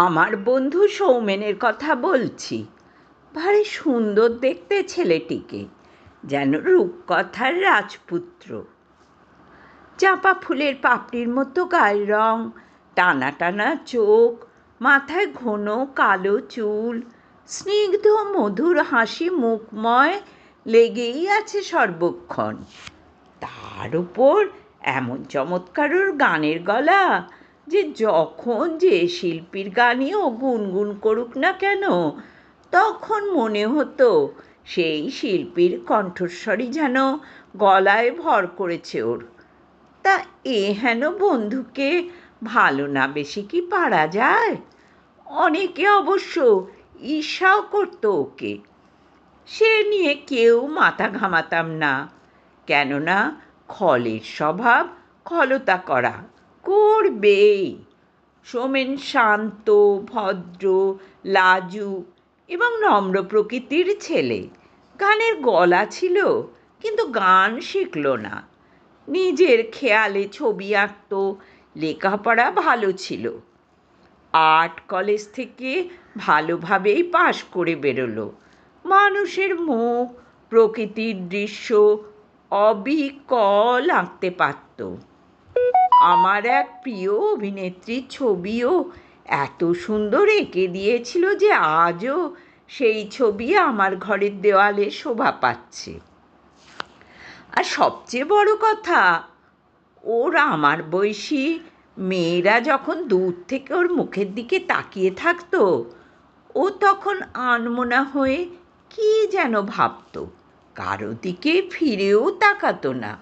আমার বন্ধু সৌমেনের কথা বলছি। ভারী সুন্দর দেখতে ছেলেটিকে, যেন রূপকথার রাজপুত্র। চাঁপা ফুলের পাপড়ির মতো গায়ের রং, টানা টানা চোখ, মাথায় ঘন কালো চুল, স্নিগ্ধ মধুর হাসি মুখময় লেগেই আছে সর্বক্ষণ। তার উপর এমন চমৎকার ওর গানের গলা যে যখন যে শিল্পীর গানই ও গুনগুন করুক না কেন, তখন মনে হতো সেই শিল্পীর কণ্ঠস্বরই যেন গলায় ভর করেছে ওর। তা হেন বন্ধুকে ভালো না বেশি কি পারা যায়? অনেকে অবশ্য ঈর্ষাও করতো ওকে। সে নিয়ে কেউ মাথা ঘামাতাম না, কেননা খলের স্বভাব খলতা করা করবেই। সোমেন শান্ত, ভদ্র, লাজুক এবং নম্র প্রকৃতির ছেলে। গানের গলা ছিল, কিন্তু গান শিখল না। নিজের খেয়ালে ছবি আঁকত, লেখাপড়া ভালো ছিল। আর্ট কলেজ থেকে ভালোভাবেই পাশ করে বেরোলো। মানুষের মুখ, প্রকৃতির দৃশ্য অবিকল আঁকতে পারত। আমার এক প্রিয় অভিনেত্রীর ছবিও এত সুন্দর এঁকে দিয়েছিল যে আজও সেই ছবি আমার ঘরের দেওয়ালে শোভা পাচ্ছে। আর সবচেয়ে বড় কথা, ওর আমার বয়সী মেয়েরা যখন দূর থেকে ওর মুখের দিকে তাকিয়ে থাকতো, ও তখন আনমনা হয়ে কী যেন ভাবত, কারো দিকে ফিরেও তাকাতো না।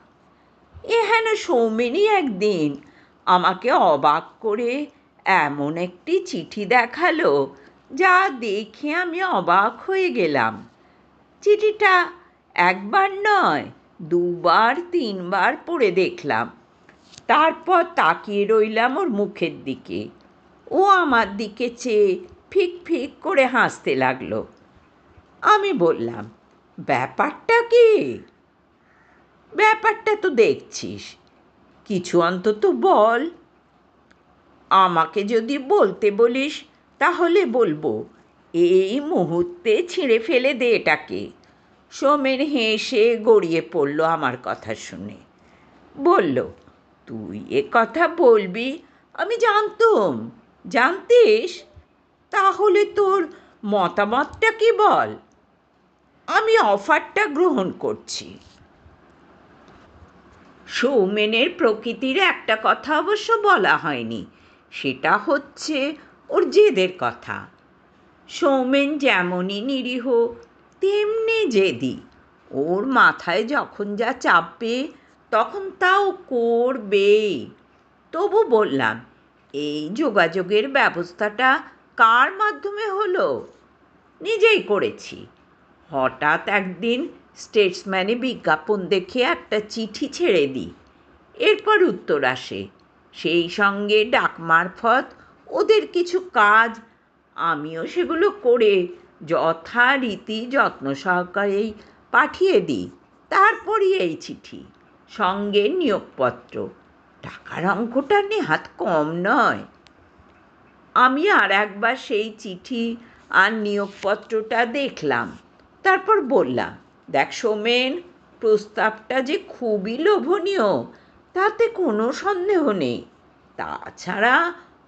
হেন সৌমেনই একদিন আমাকে অবাক করে এমন একটি চিঠি দেখালো, যা দেখে আমি অবাক হয়ে গেলাম। চিঠিটা একবার নয়, দুবার তিনবার পড়ে দেখলাম। তারপর তাকিয়ে রইলাম ওর মুখের দিকে। ও আমার দিকে চেয়ে ফিক ফিক করে হাসতে লাগলো। আমি বললাম, ব্যাপারটা কি? ব্যাপারটা তো দেখছিস, কিছু অন্তত বল। আমাকে যদি বলতে বলিস তাহলে বলবো, এই মুহূর্তে ছিঁড়ে ফেলে দে এটাকে। সোমেন হেসে গড়িয়ে পড়ল আমার কথা শুনে। বলল, তুই এ কথা বলবি আমি জানতুম। জানতিস? তাহলে তোর মতামতটা কি বল। আমি অফারটা গ্রহণ করছি। সৌমেনের প্রকৃতির একটা কথা অবশ্য বলা হয়নি, সেটা হচ্ছে ওর জেদের কথা। সৌমেন যেমনই নিরীহ তেমনি জেদি। ওর মাথায় যখন যা চাপবে তখন তাও করবেই। তবু বললাম, এই যোগাযোগের ব্যবস্থাটা কার মাধ্যমে হলো? নিজেই করেছি। হঠাৎ একদিন স্টেটসম্যানে বিজ্ঞাপন দেখে একটা চিঠি ছেড়ে দিই। এরপর উত্তর আসে, সেই সঙ্গে ডাক মারফত ওদের কিছু কাজ। আমিও সেগুলো করে যথারীতি যত্ন সহকারেই পাঠিয়ে দিই। তারপরই এই চিঠি, সঙ্গে নিয়োগপত্র। টাকার অঙ্কটা নেহাত কম নয়। আমি আর একবার সেই চিঠি আর নিয়োগপত্রটা দেখলাম। তারপর বললাম, দেখ সৌমেন, প্রস্তাবটা যে খুবই লোভনীয় তাতে কোনো সন্দেহ নেই। তাছাড়া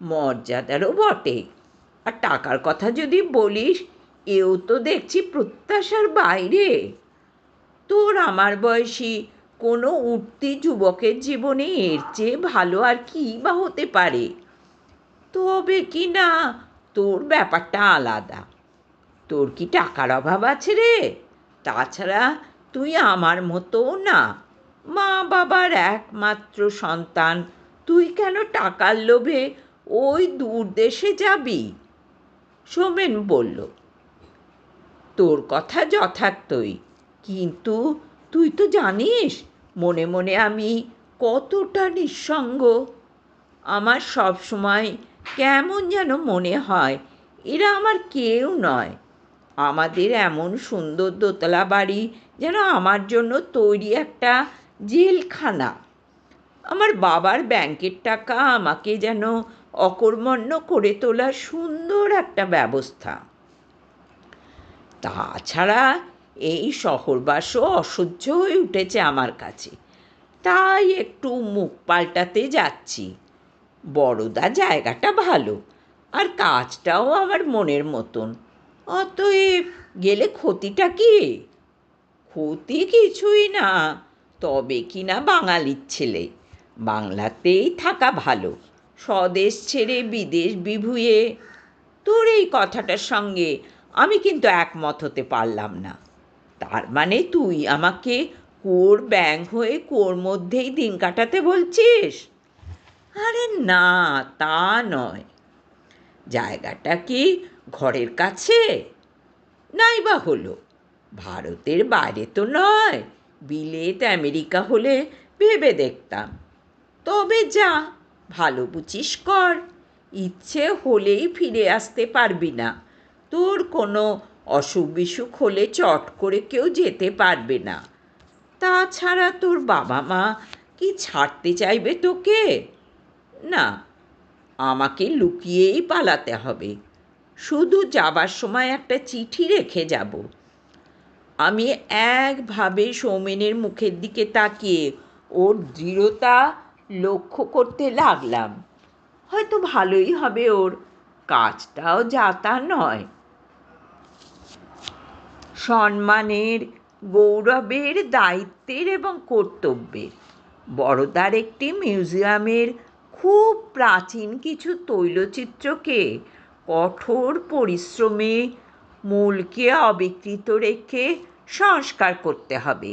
মর্যাদারও বটে। আর টাকার কথা যদি বলিস, এও তো দেখছি প্রত্যাশার বাইরে। তোর আমার বয়সী কোনো উঠতি যুবকের জীবনে এর চেয়ে ভালো আর কী বা হতে পারে। তবে কি না, তোর ব্যাপারটা আলাদা। তোর কি টাকার অভাব আছে রে? তাছাড়া তুই আমার মতো না, মা বাবার একমাত্র সন্তান। তুই কেন টাকার লোভে ওই দূর দেশে যাবি? সোমেন বলল, তোর কথা যথার্থই, কিন্তু তুই তো জানিস মনে মনে আমি কতটা নিঃসঙ্গ। আমার সব সময় কেমন যেন মনে হয় এরা আমার কেউ নয়। আমাদের এমন সুন্দর দোতলা বাড়ি যেন আমার জন্য তৈরি একটা জেলখানা। আমার বাবার ব্যাংকের টাকা আমাকে যেন অকর্মণ্য করে তোলার সুন্দর একটা ব্যবস্থা। তাছাড়া এই শহরবাসও অসহ্য হয়ে উঠেছে আমার কাছে, তাই একটু মুখ পাল্টাতে যাচ্ছি। বড়দা জায়গাটা ভালো, আর কাজটাও আমার মনের মতন, অতএব গেলে ক্ষতিটা কি? ক্ষতি কিছুই না, তবে কি না বাঙালির ছেলে, বাংলাতেই থাকা ভালো, স্বদেশ ছেড়ে বিদেশ বিভুঁয়ে। তোর এই কথাটার সঙ্গে আমি কিন্তু একমত হতে পারলাম না। তার মানে তুই আমাকে কুয়োর ব্যাঙ হয়ে কুয়োর মধ্যেই দিন কাটাতে বলছিস? আরে না, তা নয়। জায়গাটা কি ঘরের কাছে? নাই বা হলো, ভারতের বাইরে তো নয়, বিলেত আমেরিকা হলে ভেবে দেখতাম। তবে যা, ভালো বুঝিস কর, ইচ্ছে হলেই ফিরে আসতে পারবি না। তোর কোনো অসুখ বিসুখ হলে চট করে কেউ যেতে পারবে না। তাছাড়া তোর বাবা মা কি ছাড়তে চাইবে তোকে? না, আমাকে লুকিয়েই পালাতে হবে। শুধু যাবার সময় একটা চিঠি রেখে যাব। আমি একভাবে সৌমেনের মুখের দিকে তাকিয়ে ওর দৃঢ়তা লক্ষ্য করতে লাগলাম। হয়তো ভালোই হবে ওর, কাজটাও যা তা নয়। সম্মানের, গৌরবের, দায়িত্বের এবং কর্তব্যের। বড়দার একটি মিউজিয়ামের খুব প্রাচীন কিছু তৈলচিত্রকে কঠোর পরিশ্রমে মূলকে অবিকৃত রেখে সংস্কার করতে হবে।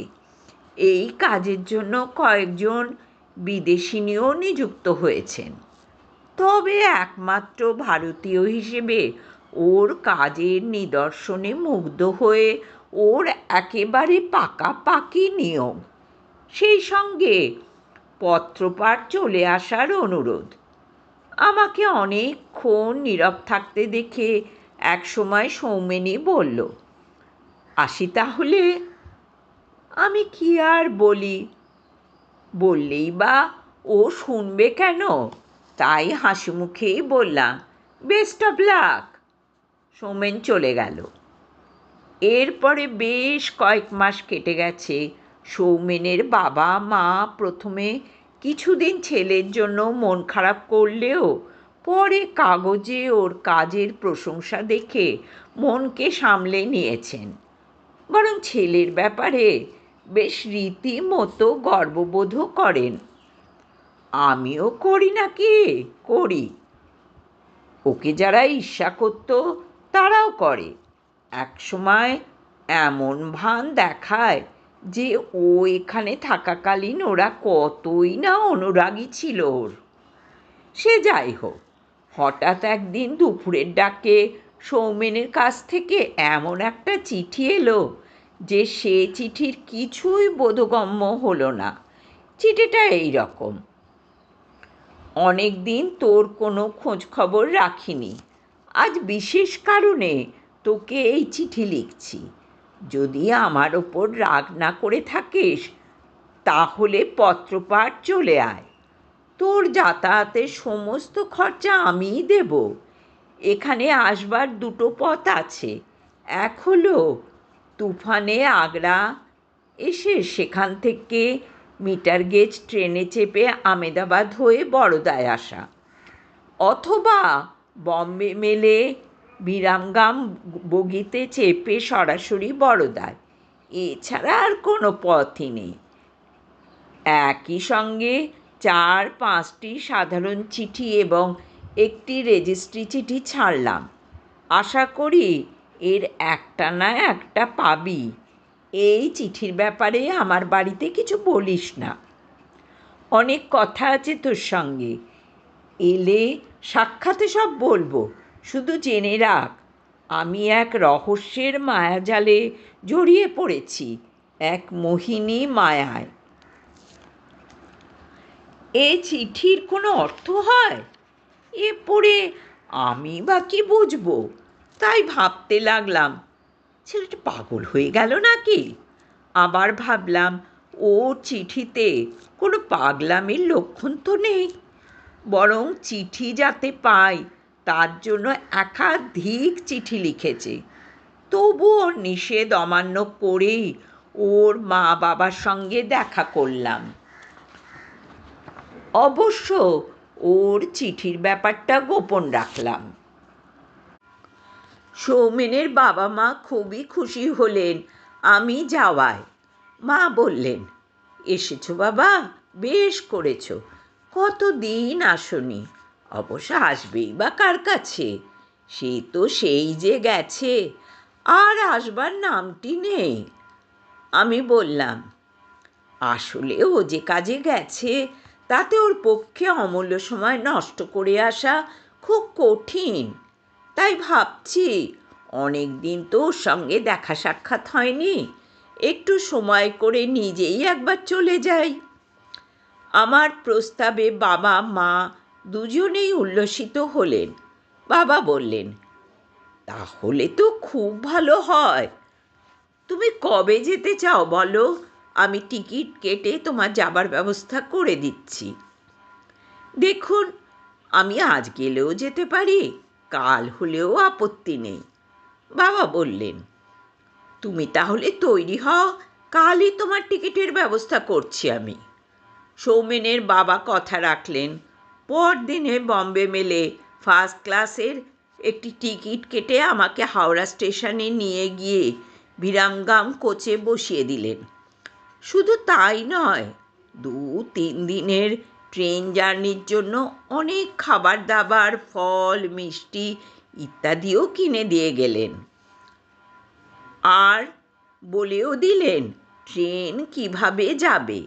এই কাজের জন্য কয়েকজন বিদেশিনীও নিযুক্ত হয়েছেন। তবে একমাত্র ভারতীয় হিসেবে ওর কাজের নিদর্শনে মুগ্ধ হয়ে ওর একেবারে পাকাপাকি নিয়ম, সেই সঙ্গে পত্রপাঠ চলে আসার অনুরোধ। আমাকে অনেকক্ষণ নীরব থাকতে দেখে একসময় সৌমেনী বলল, আসি তাহলে? আমি কি আর বলি, বললেই বা ও শুনবে কেন, তাই হাসি মুখেই বললাম, বেস্ট অফ লাক। সৌমেন চলে গেল। এরপরে বেশ কয়েক মাস কেটে গেছে। সৌমেনের বাবা মা প্রথমে কিছুদিন ছেলের জন্য মন খারাপ করলেও পরে কাগজে ওর কাজের প্রশংসা দেখে মনকে সামলে নিয়েছেন। বরং ছেলের ব্যাপারে বেশ রীতিমতো গর্ববোধও করেন। আমিও করি নাকি? করি। ওকে যারা ঈর্ষা করত তারাও করে। একসময় এমন ভান দেখায় যে ও এখানে থাকাকালীন ওরা কতই না অনুরাগী ছিল ওর। সে যাই হোক, হঠাৎ একদিন দুপুরের ডাকে সৌমেনের কাছ থেকে এমন একটা চিঠি এলো যে সে চিঠির কিছুই বোধগম্য হলো না। চিঠিটা এই রকম, অনেক দিন তোর কোনো খোঁজ খবর রাখিনি, আজ বিশেষ কারণে তোকে এই চিঠি লিখছি। যদি আমার ওপর রাগ না করে থাকিস তাহলে পত্রপাঠ চলে আয়। তোর যাতায়াতের সমস্ত খরচা আমিই দেব। এখানে আসবার দুটো পথ আছে, এক হলো তুফানে আগ্রা এসে সেখান থেকে মিটার গেজ ট্রেনে চেপে আমেদাবাদ হয়ে বড়োদায় আসা, অথবা বম্বে মেলে বিরামগাম বগিতে চেপে সরাসরি বড়োদায়। এছাড়া আর কোনো পথই নেই। একই সঙ্গে 4-5টি সাধারণ চিঠি এবং একটি রেজিস্ট্রি চিঠি ছাড়লাম। আশা করি এর একটা না একটা পাবি। এই চিঠির ব্যাপারে আমার বাড়িতে কিছু বলিস না। অনেক কথা আছে তোর সঙ্গে, এলে সাক্ষাতে সব বলবো। শুধু জেনে রাখ, আমি এক রহস্যের মায়াজালে জড়িয়ে পড়েছি, এক মোহিনী মায়ায়। এ চিঠির কোনো অর্থ হয়? এ পড়ে আমি বা কি বুঝবো? তাই ভাবতে লাগলাম, ছেলেটা পাগল হয়ে গেল নাকি? আবার ভাবলাম, ও চিঠিতে কোনো পাগলামির লক্ষণ তো নেই। বরং চিঠি যাতে পাই তার জন্য একাধিক চিঠি লিখেছে। তবু ওর নিষেধ অমান্য করেই ওর মা বাবার সঙ্গে দেখা করলাম। অবশ্য ওর চিঠির ব্যাপারটা গোপন রাখলাম। সৌমেনের বাবা মা খুবই খুশি হলেন আমি যাওয়ায়। মা বললেন, এসেছো বাবা, বেশ করেছ, কতদিন আসনি। অবশ্য আসবেই বা কার কাছে, সে তো সেই যে গেছে, আর আসবার নামটি নেই। আমি বললাম, আসলে ও যে কাজে গেছে তাতে ওর পক্ষে অমূল্য সময় নষ্ট করে আসা খুব কঠিন। তাই ভাবছি অনেক দিন তো ওর সঙ্গে দেখা সাক্ষাৎ হয়নি, একটু সময় করে নিজেই একবার চলে যাই। আমার প্রস্তাবে বাবা মা দুজনেই উল্লসিত হলেন। বাবা বললেন, তাহলে তো খুব ভালো হয়। তুমি কবে যেতে চাও বলো, আমি টিকিট কেটে তোমার যাবার ব্যবস্থা করে দিচ্ছি। দেখুন, আমি আজ গেলেও যেতে পারি, কাল হলেও আপত্তি নেই। বাবা বললেন, তুমি তাহলে তৈরি হও, কালই তোমার টিকিটের ব্যবস্থা করছি আমি। সৌমেনের বাবা কথা রাখলেন। পরদিনে বম্বে মেলে ফার্স্ট ক্লাসের একটি টিকিট কেটে আমাকে হাওড়া স্টেশনে নিয়ে গিয়ে বিরামগাম কোচে বসিয়ে দিলেন। শুধু তাই নয়, 2-3 দিনের ট্রেন জার্নির জন্য অনেক খাবার দাবার, ফল, মিষ্টি ইত্যাদিও কিনে দিয়ে গেলেন। আর বলেও দিলেন ট্রেন কিভাবে যাবে,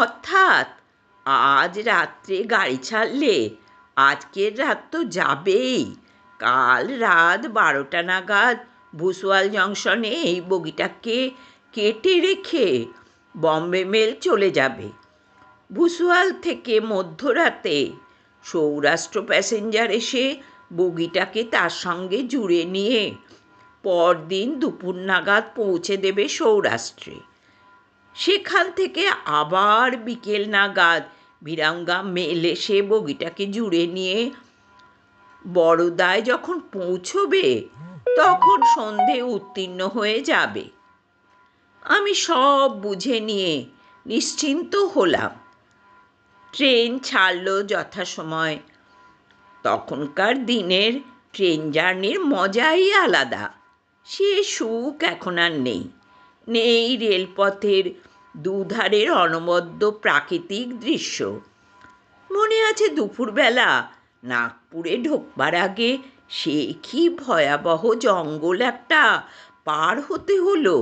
অর্থাৎ আজ রাত্রে গাড়ি ছাড়লে আজকের রাত তো যাবেই, কাল রাত 12টা নাগাদ ভুসওয়াল জংশনে এই বগিটাকে কেটে রেখে বম্বে মেল চলে যাবে। ভুসওয়াল থেকে মধ্যরাতে সৌরাষ্ট্র প্যাসেঞ্জার এসে বগিটাকে তার সঙ্গে জুড়ে নিয়ে পরদিন দুপুর নাগাদ পৌঁছে দেবে সৌরাষ্ট্রে। সেখান থেকে আবার বিকেল নাগাদ বিরামগাম মেল এসে বগিটাকে জুড়ে নিয়ে বরোদায় যখন পৌঁছবে তখন সন্ধে উত্তীর্ণ হয়ে যাবে। আমি সব বুঝে নিয়ে নিশ্চিন্ত হলাম। ট্রেন ছাড়ল যথাসময়। তখনকার দিনের ট্রেন জার্নির মজাই আলাদা। সে সুখ এখন আর নেই। নেই রেলপথের দুধারের অনবদ্য প্রাকৃতিক দৃশ্য। মনে আছে দুপুরবেলা নাগপুরে ঢোকবার আগে সে কি ভয়াবহ জঙ্গল একটা পার হতে হলো।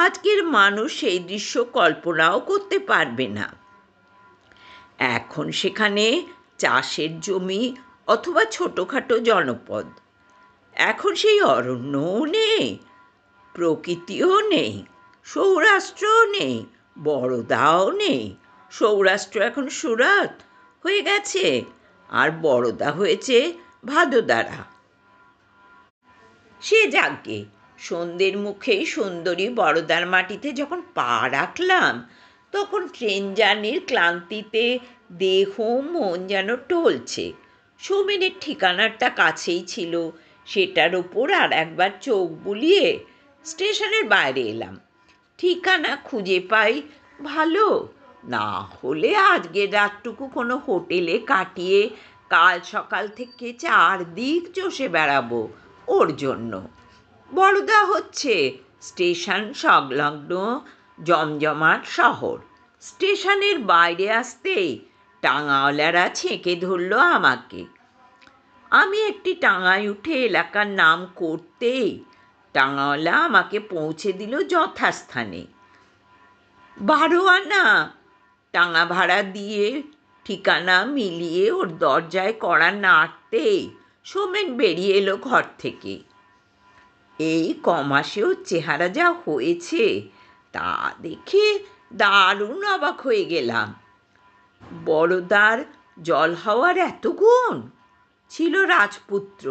আজকের মানুষ সেই দৃশ্য কল্পনাও করতে পারবে না। এখন সেখানে চাষের জমি অথবা ছোটোখাটো জনপদ। এখন সেই অরণ্যও নেই, প্রকৃতিও নেই, সৌরাষ্ট্রও নেই, বরোদাও নেই। সৌরাষ্ট্র এখন সুরাত হয়ে গেছে, আর বরোদা হয়েছে ভাদোদারা। সে যাগ্গে, সন্ধ্যের মুখেই সুন্দরী বরোদার মাটিতে যখন পা রাখলাম তখন ট্রেন জার্নির ক্লান্তিতে দেহ মন যেন টলছে। সৌমেনের ঠিকানাটা কাছেই ছিল, সেটার ওপর আর একবার চোখ বুলিয়ে স্টেশনের বাইরে এলাম। ঠিকানা খুঁজে পাই ভালো, না হলে আজকের রাতটুকু কোনো হোটেলে কাটিয়ে কাল সকাল থেকে চারদিক চষে বেড়াবো ওর জন্য। বরোদা হচ্ছে স্টেশন সংলগ্ন জমজমাট শহর। স্টেশনের বাইরে আসতেই টাঙাওয়ালারা ছেঁকে ধরল আমাকে। আমি একটি টাঙায় উঠে এলাকার নাম করতেই টাঙাওয়ালা আমাকে পৌঁছে দিল যথাস্থানে। 12 আনা টাঙা ভাড়া দিয়ে ঠিকানা মিলিয়ে ওর দরজায় কড়া নাড়তেই সোমেন বেরিয়ে এলো ঘর থেকে। এই কমাসে ওর চেহারা যা হয়েছে তা দেখে দারুণ অবাক হয়ে গেলাম। বড়দার জল হওয়ার এত গুণ! ছিল রাজপুত্র,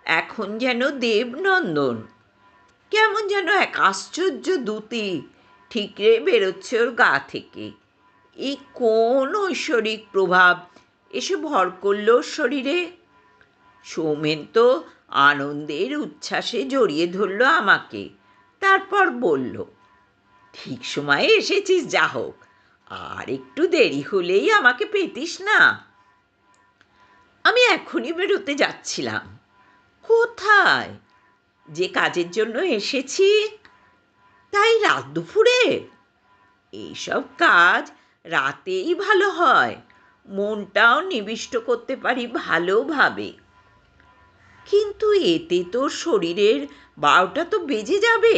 এখন যেন দেবনন্দন। কেমন যেন এক আশ্চর্য দ্যুতি ঠিকরে বেরোচ্ছে ওর গা থেকে। এই কোন ঐশ্বরিক প্রভাব এসে ভর করল ওর শরীরে। সৌমেন তো আনন্দের উচ্ছ্বাসে জড়িয়ে ধরল আমাকে। তারপর বলল, ঠিক সময়ে এসেছিস, যা হোক, আর একটু দেরি হলেই আমাকে পেতিস না। আমি এখনই বেরোতে যাচ্ছিলাম। কোথায়? যে কাজের জন্য এসেছি। তাই রাত দুপুরে? এইসব কাজ রাতেই ভালো হয়, মনটাও নিবিষ্ট করতে পারি ভালোভাবে। কিন্তু এতে তোর শরীরের 12টা তো বেজে যাবে।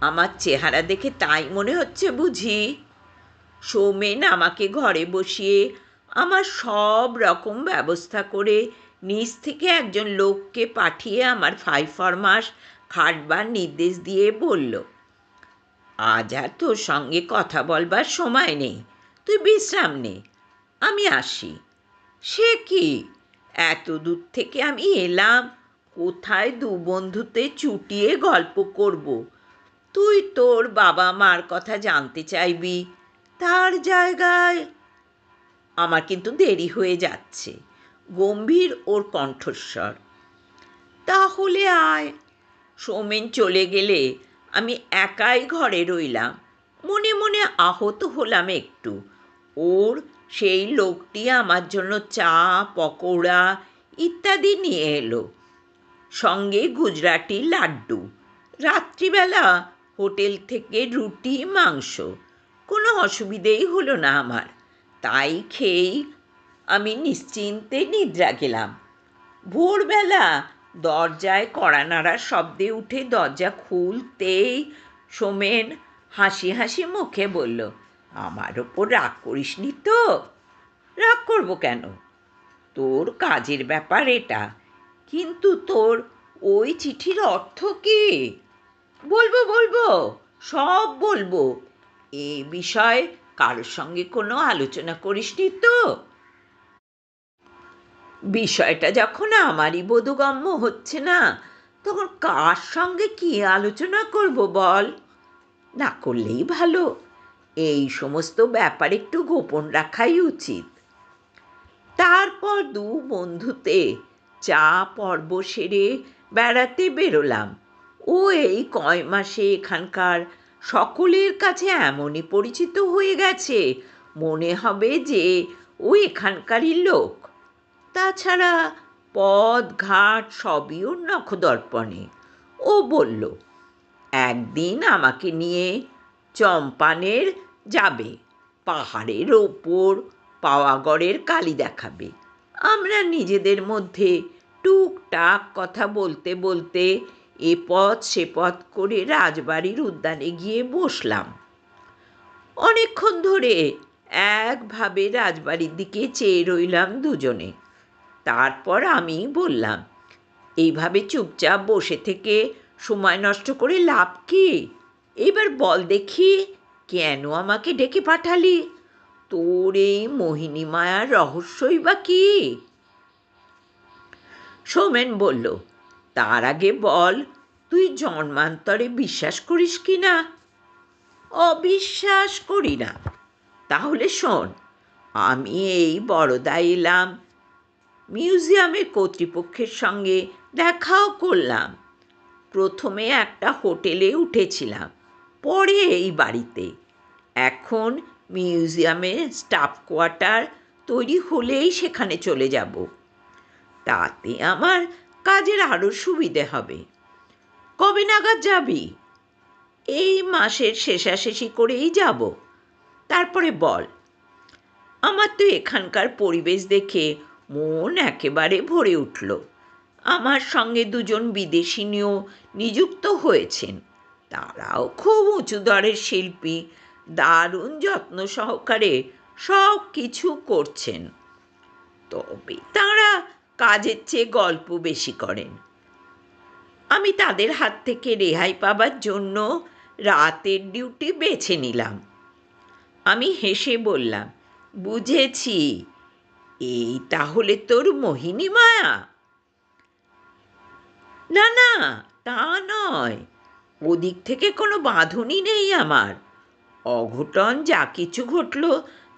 আমার চেহারা দেখে তাই মনে হচ্ছে বুঝি? সৌমেন আমাকে ঘরে বসিয়ে আমার সব রকম ব্যবস্থা করে নিজ থেকে একজন লোককে পাঠিয়ে আমার ফরমাস খাটবার নির্দেশ দিয়ে বলল, আজ আর তোর সঙ্গে কথা বলবার সময় নেই, তুই বিশ্রাম নে, আমি আসি। সে কি, এত দূর থেকে আমি এলাম, কোথায় দু বন্ধুতে চুটিয়ে গল্প করব? তুই তোর বাবা মার কথা জানতে চাইবি, তার জায়গায়। আমার কিন্তু দেরি হয়ে যাচ্ছে, গম্ভীর ওর কণ্ঠস্বর। তাহলে আয়। সৌমেন চলে গেলে আমি একাই ঘরে রইলাম। মনে মনে আহত হলাম একটু। ওর সেই লোকটি আমার জন্য চা, পকোড়া ইত্যাদি নিয়ে এলো, সঙ্গে গুজরাটি লাড্ডু। রাত্রিবেলা হোটেল থেকে রুটি, মাংস। কোনো অসুবিধেই হলো না আমার। তাই খেয়েই আমি নিশ্চিন্তে নিদ্রা গেলাম। ভোরবেলা দরজায় কড়া নাড়ার শব্দে উঠে দরজা খুলতেই সোমেন হাসি হাসি মুখে বলল, আমার ওপর রাগ করিসনি তো? রাগ করবো কেন? তোর কাজের ব্যাপার এটা, কিন্তু তোর ওই চিঠির অর্থ কী? বলবো বলবো, সব বলবো। এ বিষয়ে কারোর সঙ্গে কোনো আলোচনা করিসনি তো? বিষয়টা যখন আমারই বোধগম্য হচ্ছে না, তখন কার সঙ্গে কী আলোচনা করব বল? না করলেই ভালো। এই সমস্ত ব্যাপার একটু গোপন রাখাই উচিত। তারপর দু বন্ধুতে চা পর্ব সেরে বেড়াতে বেরোলাম। ও এই কয় মাসে এখানকার সকলের কাছে এমনই পরিচিত হয়ে গেছে, মনে হবে যে ও এখানকারই লোক। তাছাড়া পথ ঘাট সবই ওর নখদর্পণে। ও বলল, একদিন আমাকে নিয়ে চম্পানের যাবে, পাহাড়ের ওপর পাওয়াগড়ের কালী দেখাবে। আমরা নিজেদের মধ্যে টুকটাক কথা বলতে বলতে এ পথ সে পথ করে রাজবাড়ির উদ্যানে গিয়ে বসলাম। অনেকক্ষণ ধরে একভাবে রাজবাড়ির দিকে চেয়ে রইলাম দুজনে। তারপর আমি বললাম, এইভাবে চুপচাপ বসে থেকে সময় নষ্ট করে লাভ কি? এবার বল দেখি, কেন আমাকে ডেকে পাঠালি? তোর এই মোহিনী মায়ার রহস্যই বা কি? সৌমেন বলল, তার আগে বল, তুই জন্মান্তরে বিশ্বাস করিস কি না? অবিশ্বাস করি না। তাহলে শোন, আমি এই বরোদায় এলাম, মিউজিয়ামের কর্তৃপক্ষের সঙ্গে দেখাও করলাম। প্রথমে একটা হোটেলে উঠেছিলাম, পরে এই বাড়িতে। এখন মিউজিয়ামের স্টাফ কোয়ার্টার তৈরি হলেই সেখানে চলে যাব। তাতে আমার কাজের আরও সুবিধে হবে। কবে নাগাদ যাবি? এই মাসের শেষাশেষি করেই যাব। তারপরে বল। আমার তো এখানকার পরিবেশ দেখে মন একেবারে ভরে উঠল। আমার সঙ্গে দুজন বিদেশিনীও নিযুক্ত হয়েছেন। তারাও খুব উঁচু দরের শিল্পী, দারুণ যত্ন সহকারে সব কিছু করছেন। তবে তাঁরা কাজের চেয়ে গল্প বেশি করেন। আমি তাদের হাত থেকে রেহাই পাবার জন্য রাতের ডিউটি বেছে নিলাম। আমি হেসে বললাম, বুঝেছি, এই তাহলে তোর মোহিনী মায়া? না না, তা নয়। ওদিক থেকে কোনো বাঁধনই নেই আমার। অঘটন যা কিছু ঘটল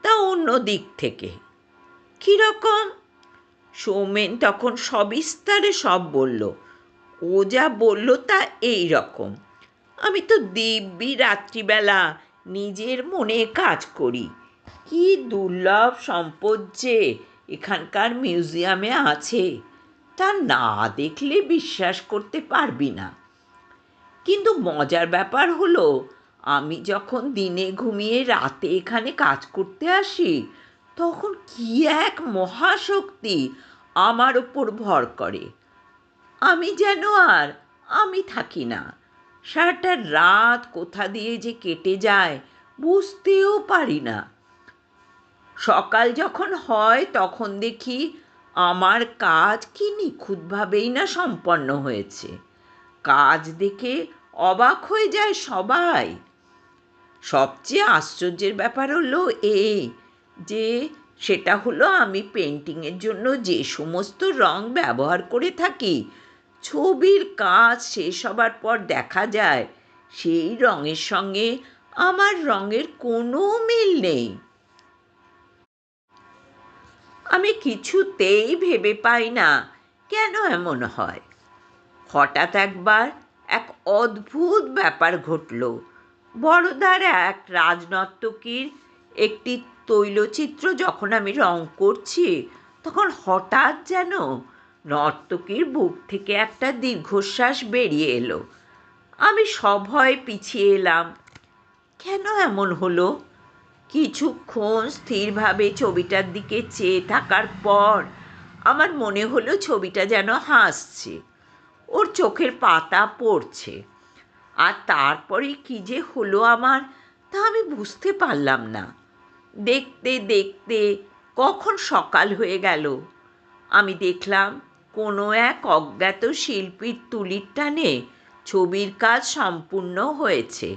তা অন্য দিক থেকে। কীরকম? সৌমেন তখন সবিস্তারে সব বলল। ও যা বলল তা এই রকম। আমি তো দিব্যি রাত্রিবেলা নিজের মনে কাজ করি। কি দুর্লভ সম্পদ যে এখানকার মিউজিয়ামে আছে, তা না দেখলে বিশ্বাস করতে পারবি না। কিন্তু মজার ব্যাপার হলো, আমি যখন দিনে ঘুমিয়ে রাতে এখানে কাজ করতে আসি, তখন কি এক মহাশক্তি আমার ওপর ভর করে। আমি যেন আর আমি থাকি না। সারাটা রাত কোথা দিয়ে যে কেটে যায় বুঝতেও পারি না। সকাল যখন হয় তখন দেখি আমার কাজ কি নিখুঁতভাবেই না সম্পন্ন হয়েছে। কাজ দেখে অবাক হয়ে যায় সবাই। সবচেয়ে আশ্চর্যের ব্যাপার হলো এই যে, সেটা হলো আমি পেন্টিংয়ের জন্য যে সমস্ত রং ব্যবহার করে থাকি, ছবির কাজ শেষ হবার পর দেখা যায় সেই রঙের সঙ্গে আমার রঙের কোনো মিল নেই। আমি কিছুতেই ভেবে পাই না কেন এমন হয়। হঠাৎ একবার এক অদ্ভুত ব্যাপার ঘটল। বড়দার এক রাজনর্তকীর একটি তৈলচিত্র যখন আমি রং করছি, তখন হঠাৎ যেন নর্তকীর বুক থেকে একটা দীর্ঘশ্বাস বেরিয়ে এলো। আমি সভয়ে পিছিয়ে এলাম। কেন এমন হলো? কিছুক্ষণ স্থিরভাবে ছবিটার দিকে চেয়ে থাকার পর আমার মনে হলো ছবিটা যেন হাসছে, ওর চোখের পাতা পড়ছে। আর তারপরে কি যে হলো আমার, তা আমি বুঝতে পারলাম না। দেখতে দেখতে কখন সকাল হয়ে গেল। আমি দেখলাম কোনো এক অজ্ঞাত শিল্পীর তুলির টানে ছবির কাজ সম্পূর্ণ হয়েছে।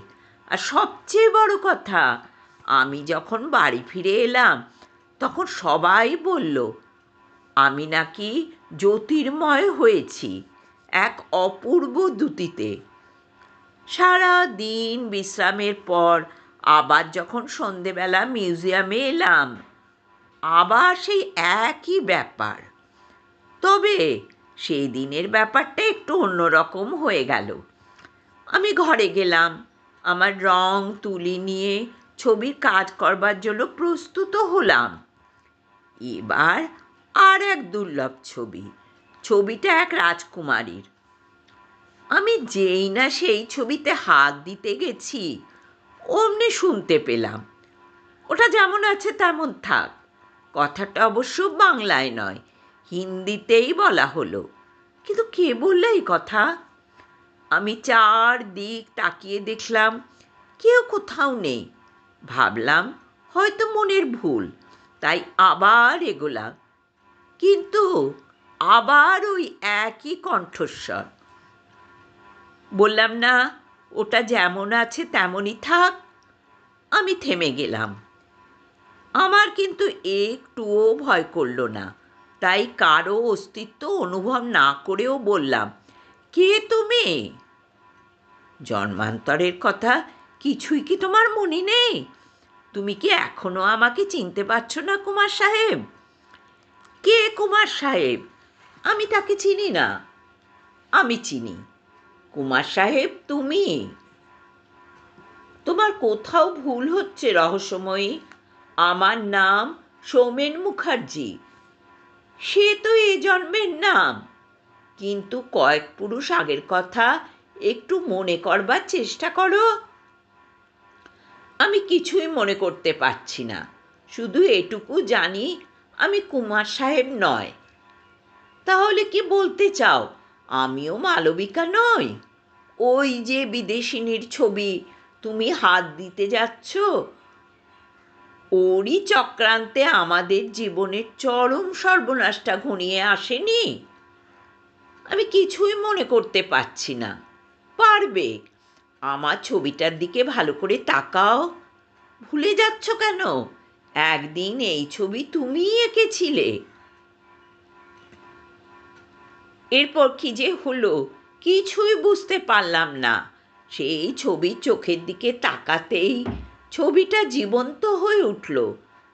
আর সবচেয়ে বড় কথা, আমি যখন বাড়ি ফিরে এলাম তখন সবাই বলল আমি নাকি জ্যোতির্ময় হয়েছি এক অপূর্ব দ্যুতিতে। সারা দিন বিশ্রামের পর আবার যখন সন্ধেবেলা মিউজিয়ামে এলাম, আবার সেই একই ব্যাপার। তবে সেই দিনের ব্যাপারটা একটু অন্যরকম হয়ে গেল। আমি ঘরে গেলাম, আমার রং তুলি নিয়ে ছবির কাজ করবার জন্য প্রস্তুত হলাম। এবার আর এক দুর্লভ ছবি। ছবিটা এক রাজকুমারীর। আমি যেই না সেই ছবিতে হাত দিতে গেছি, অমনি শুনতে পেলাম, ওটা যেমন আছে তেমন থাক। কথাটা অবশ্য বাংলায় নয়, হিন্দিতেই বলা হলো। কিন্তু কে বললো এই কথা? আমি চারদিক তাকিয়ে দেখলাম, কেউ কোথাও নেই। ভাবলাম হয়তো মনের ভুল, তাই আবার এগোলাম। কিন্তু আবার ওই একই কণ্ঠস্বর। বললাম না, ওটা যেমন আছে তেমনই থাক। আমি থেমে গেলাম। আমার কিন্তু একটুও ভয় করল না, তাই কারো অস্তিত্ব অনুভব না করেও বললাম, কে তুমি? জন্মান্তরের কথা কিছুই কি তোমার মনে নেই? তুমি কি এখনো আমাকে চিনতে পারছো না কুমার সাহেব? কে কুমার সাহেব? আমি তাকে চিনি না। আমি চিনি, কুমার সাহেব তুমি। তোমার কোথাও ভুল হচ্ছে রহস্যময়ী। আমার নাম সৌমেন মুখার্জি। সে তো এ জন্মের নাম, কিন্তু কয়েক পুরুষ আগের কথা একটু মনে করবার চেষ্টা করো। আমি কিছুই মনে করতে পারছি না, শুধু এটুকু জানি আমি কুমার সাহেব নয়। তাহলে কি বলতে চাও আমিও মালবিকা নই? ওই যে বিদেশিনীর ছবি তুমি হাত দিতে যাচ্ছ, ওরই চক্রান্তে আমাদের জীবনের চরম সর্বনাশটা ঘনিয়ে আসেনি? আমি কিছুই মনে করতে পারছি না। পারবে? আমার ছবিটার দিকে ভালো করে তাকাও। ভুলে যাচ্ছ কেন? একদিন এই ছবি তুমিই এঁকেছিলে। এরপর কি যে হলো কিছুই বুঝতে পারলাম না। সেই ছবির চোখের দিকে তাকাতেই ছবিটা জীবন্ত হয়ে উঠল।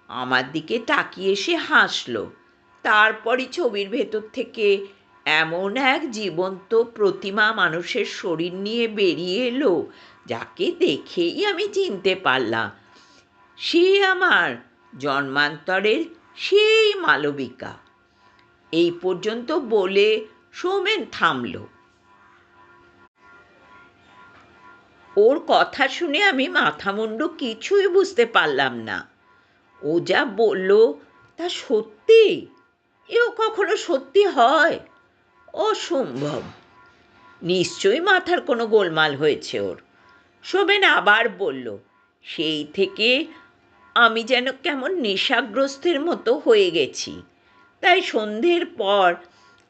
আমার দিকে তাকিয়ে সে হাসল। তারপরই ছবির ভেতর থেকে এমন এক জীবন্ত প্রতিমা মানুষের শরীর নিয়ে বেরিয়ে এলো, যাকে দেখেই আমি চিনতে পারলাম সে আমার জন্মান্তরের সেই মালবিকা। এই পর্যন্ত বলে সৌমেন থামল। ওর কথা শুনে আমি মাথা মুন্ডু কিছুই বুঝতে পারলাম না। ও যা বলল তা সত্যি? এও কখনো সত্যি হয়? অসম্ভব। নিশ্চয়ই মাথার কোনো গোলমাল হয়েছে ওর। শোভন আবার বলল, সেই থেকে আমি যেন কেমন নেশাগ্রস্তের মতো হয়ে গেছি। তাই সন্ধ্যের পর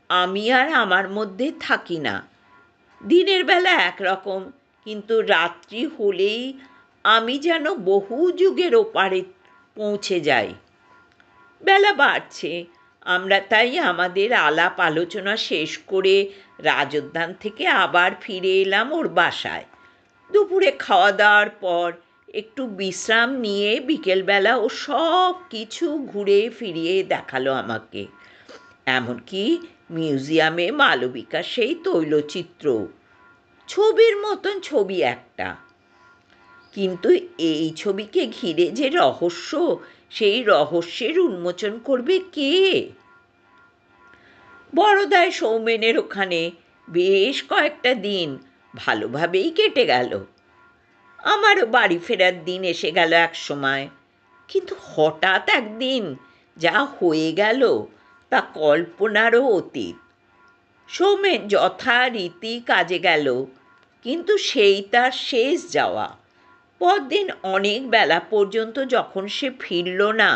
আমি আর আমার মধ্যে থাকি না। দিনের বেলা একরকম, কিন্তু রাত্রি হলেই আমি যেন বহু যুগের ওপারে পৌঁছে যাই। বেলা বাড়ছে, আমরা তাই আমাদের আলাপ আলোচনা শেষ করে রাজোদ্যান থেকে আবার ফিরে এলাম ওর বাসায়। দুপুরে খাওয়া দাওয়ার পর একটু বিশ্রাম নিয়ে বিকেলবেলা ও সব কিছু ঘুরে ফিরিয়ে দেখালো আমাকে। এমনকি মিউজিয়ামে মালবিকা সেই তৈলচিত্র, ছবির মতন ছবি একটা। কিন্তু এই ছবিকে ঘিরে যে রহস্য, সেই রহস্যের উন্মোচন করবে কে? বড়দায় সৌমেনের ওখানে বেশ কয়েকটা দিন ভালোভাবেই কেটে গেল। আমারও বাড়ি ফেরার দিন এসে গেল এক সময়। কিন্তু হঠাৎ একদিন যা হয়ে গেল তা কল্পনারও অতীত। সৌমেন যথারীতি কাজে গেল, কিন্তু সেই তার শেষ যাওয়া। পরদিন অনেক বেলা পর্যন্ত যখন সে ফিরল না,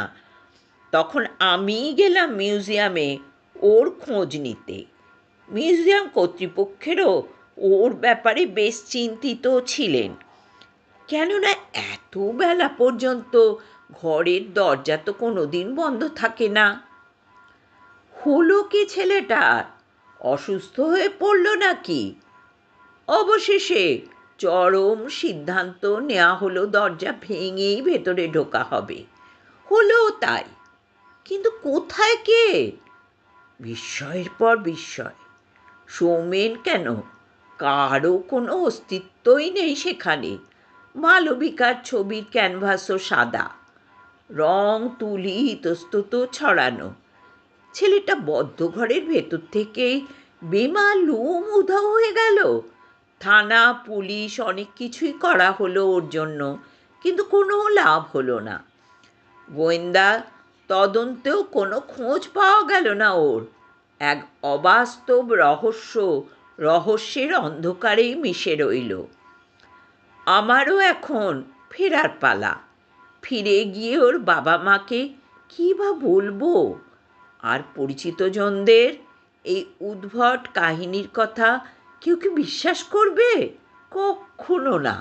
তখন আমিই গেলাম মিউজিয়ামে ওর খোঁজ নিতে। মিউজিয়াম কর্তৃপক্ষেরও ওর ব্যাপারে বেশ চিন্তিত ছিলেন, কেননা এত বেলা পর্যন্ত ঘরের দরজা তো কোনো দিন বন্ধ থাকে না। হলো কি ছেলেটার? অসুস্থ হয়ে পড়ল নাকি? অবশেষে চরম সিদ্ধান্ত নেওয়া হলো দরজা ভেঙেই ভেতরে ঢোকা হবে। হলো তাই। কিন্তু কোথায় কে? বিস্ময়ের পর বিস্ময়। সৌমেন কেন, কারও কোনো অস্তিত্বই নেই সেখানে। মালবিকার ছবির ক্যানভাসও সাদা, রং তুলি ইতস্তত ছড়ানো। ছেলেটা বদ্ধ ঘরের ভেতর থেকেই বেমালুম উধাও হয়ে গেল। থানা পুলিশ অনেক কিছুই করা হলো ওর জন্য, কিন্তু কোনো লাভ হলো না। গোয়েন্দা তদন্তেও কোনো খোঁজ পাওয়া গেল না ওর। এক অবাস্তব রহস্য রহস্যের অন্ধকারেই মিশে রইল। আমারও এখন ফেরার পালা। ফিরে গিয়ে ওর বাবা মাকে কী বা বলবো? আর পরিচিতজনদের এই উদ্ভট কাহিনীর কথা কেউ কি বিশ্বাস করবে? কখনো না।